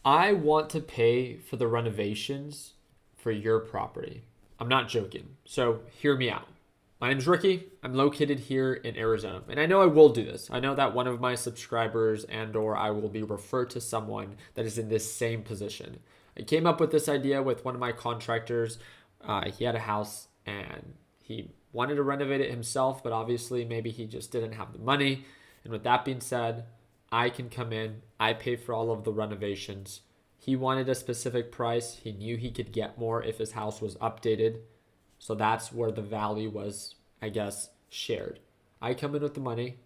I want to pay for the renovations for your property. I'm not joking. So hear me out. My name is Ricky. I'm located here in Arizona. And I know I will do this. I know that one of my subscribers and or I will be referred to someone that is in this same position. I came up with this idea with one of my contractors. He had a house and he wanted to renovate it himself, but obviously maybe he just didn't have the money. And with that being said, I can come in, I pay for all of the renovations. He wanted a specific price. He knew he could get more if his house was updated. So that's where the value was, I guess, shared. I come in with the money,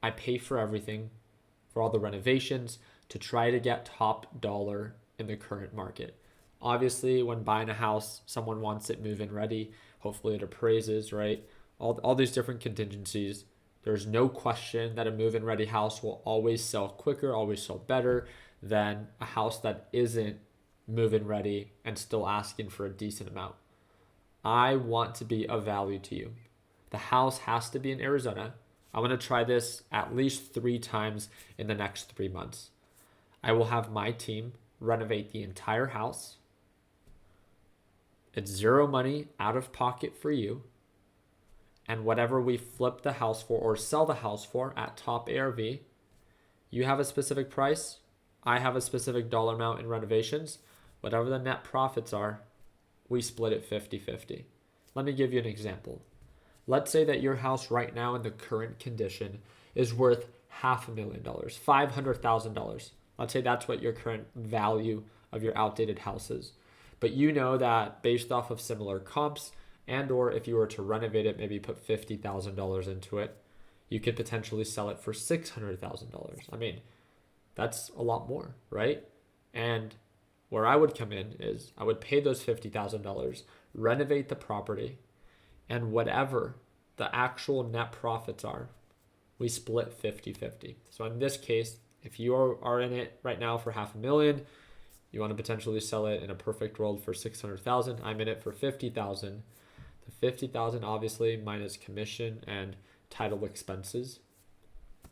I pay for everything, for all the renovations to try to get top dollar in the current market. Obviously, when buying a house, someone wants it move-in ready. Hopefully it appraises, right? All these different contingencies. There's no question that a move-in ready house will always sell quicker, always sell better than a house that isn't move-in ready and still asking for a decent amount. I want to be of value to you. The house has to be in Arizona. I want to try this at least 3 times in the next 3 months. I will have my team renovate the entire house. It's zero money out of pocket for you. And whatever we flip the house for or sell the house for at top ARV, you have a specific price. I have a specific dollar amount in renovations. Whatever the net profits are, we split it 50-50. Let me give you an example. Let's say that your house right now in the current condition is worth $500,000, $500,000. Let's say that's what your current value of your outdated house is. But you know that based off of similar comps and or if you were to renovate it, maybe put $50,000 into it, you could potentially sell it for $600,000. I mean, that's a lot more, right? And where I would come in is I would pay those $50,000, renovate the property, and whatever the actual net profits are, we split 50-50. So in this case, if you are in it right now for $500,000, you want to potentially sell it in a perfect world for $600,000. I'm in it for $50,000. The $50,000 obviously minus commission and title expenses,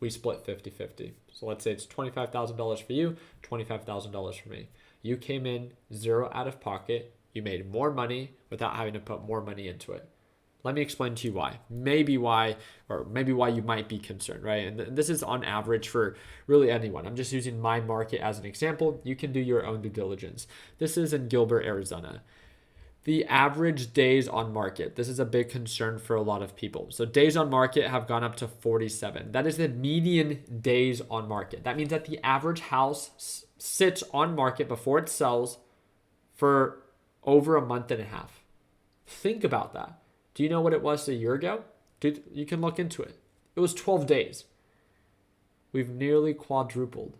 we split 50-50. So let's say it's $25,000 for you, $25,000 for me. You came in zero out of pocket. You made more money without having to put more money into it. Let me explain to you why. Maybe why you might be concerned, right? And this is on average for really anyone. I'm just using my market as an example. You can do your own due diligence. This is in Gilbert, Arizona. The average days on market, this is a big concern for a lot of people. So days on market have gone up to 47. That is the median days on market. That means that the average house sits on market before it sells for over a month and a half. Think about that. Do you know what it was a year ago? Dude, you can look into it. It was 12 days. We've nearly quadrupled,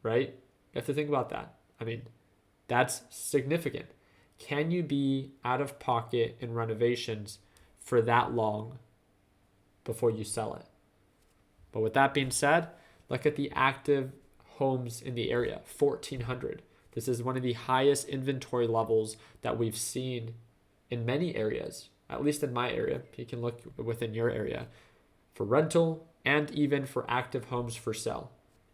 right? You have to think about that. I mean, that's significant. Can you be out of pocket in renovations for that long before you sell it? But with that being said, look at the active homes in the area, 1,400. This is one of the highest inventory levels that we've seen in many areas, at least in my area. You can look within your area for rental and even for active homes for sale.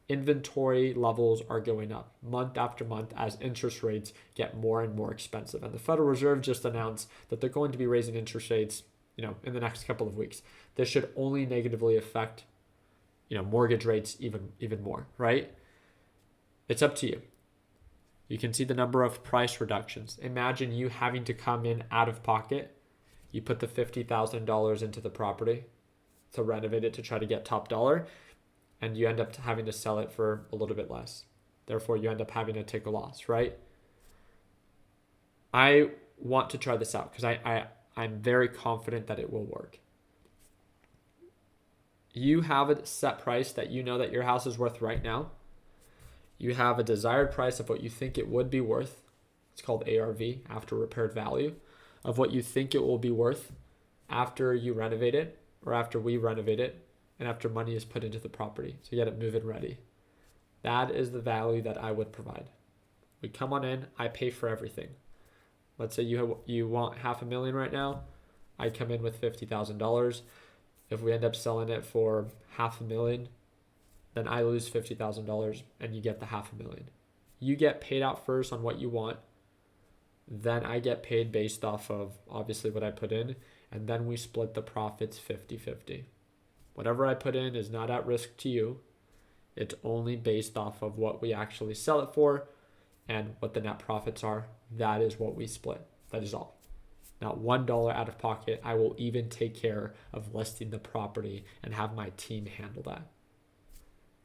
Inventory levels are going up month after month as interest rates get more and more expensive. And the Federal Reserve just announced that they're going to be raising interest rates, in the next couple of weeks. This should only negatively affect, mortgage rates even more, right? It's up to you. You can see the number of price reductions. Imagine you having to come in out of pocket. You put the $50,000 into the property to renovate it to try to get top dollar, and you end up having to sell it for a little bit less. Therefore, you end up having to take a loss, right? I want to try this out because I'm very confident that it will work. You have a set price that you know that your house is worth right now. You have a desired price of what you think it would be worth. It's called ARV, after repaired value, of what you think it will be worth after you renovate it or after we renovate it and after money is put into the property to get it move-in ready. That is the value that I would provide. We come on in, I pay for everything. Let's say you want $500,000 right now. I come in with $50,000. If we end up selling it for $500,000, then I lose $50,000 and you get the $500,000. You get paid out first on what you want. Then I get paid based off of obviously what I put in. And then we split the profits 50-50. Whatever I put in is not at risk to you. It's only based off of what we actually sell it for and what the net profits are. That is what we split. That is all. Not $1 out of pocket. I will even take care of listing the property and have my team handle that.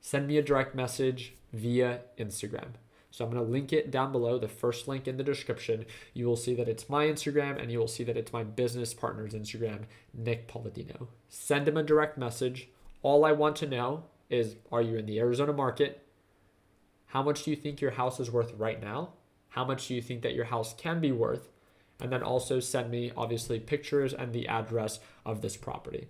Send me a direct message via Instagram. So I'm going to link it down below, the first link in the description. You will see that it's my Instagram and you will see that it's my business partner's Instagram, Nick Palladino. Send him a direct message. All I want to know is, are you in the Arizona market? How much do you think your house is worth right now? How much do you think that your house can be worth? And then also send me, obviously, pictures and the address of this property.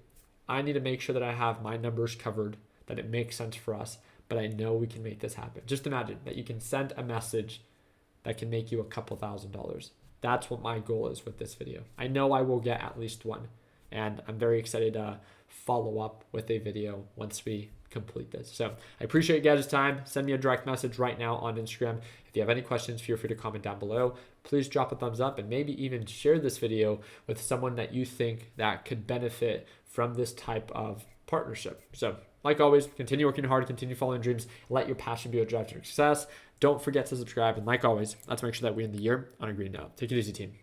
I need to make sure that I have my numbers covered, that it makes sense for us, but I know we can make this happen. Just imagine that you can send a message that can make you a couple $1,000s. That's what my goal is with this video. I know I will get at least one, and I'm very excited to follow up with a video once we complete this. So I appreciate you guys' time. Send me a direct message right now on Instagram. If you have any questions, feel free to comment down below. Please drop a thumbs up and maybe even share this video with someone that you think that could benefit from this type of partnership. So like always, continue working hard, continue following dreams, let your passion be what drives your success. Don't forget to subscribe. And like always, let's make sure that we end the year on a green note. Take it easy, team.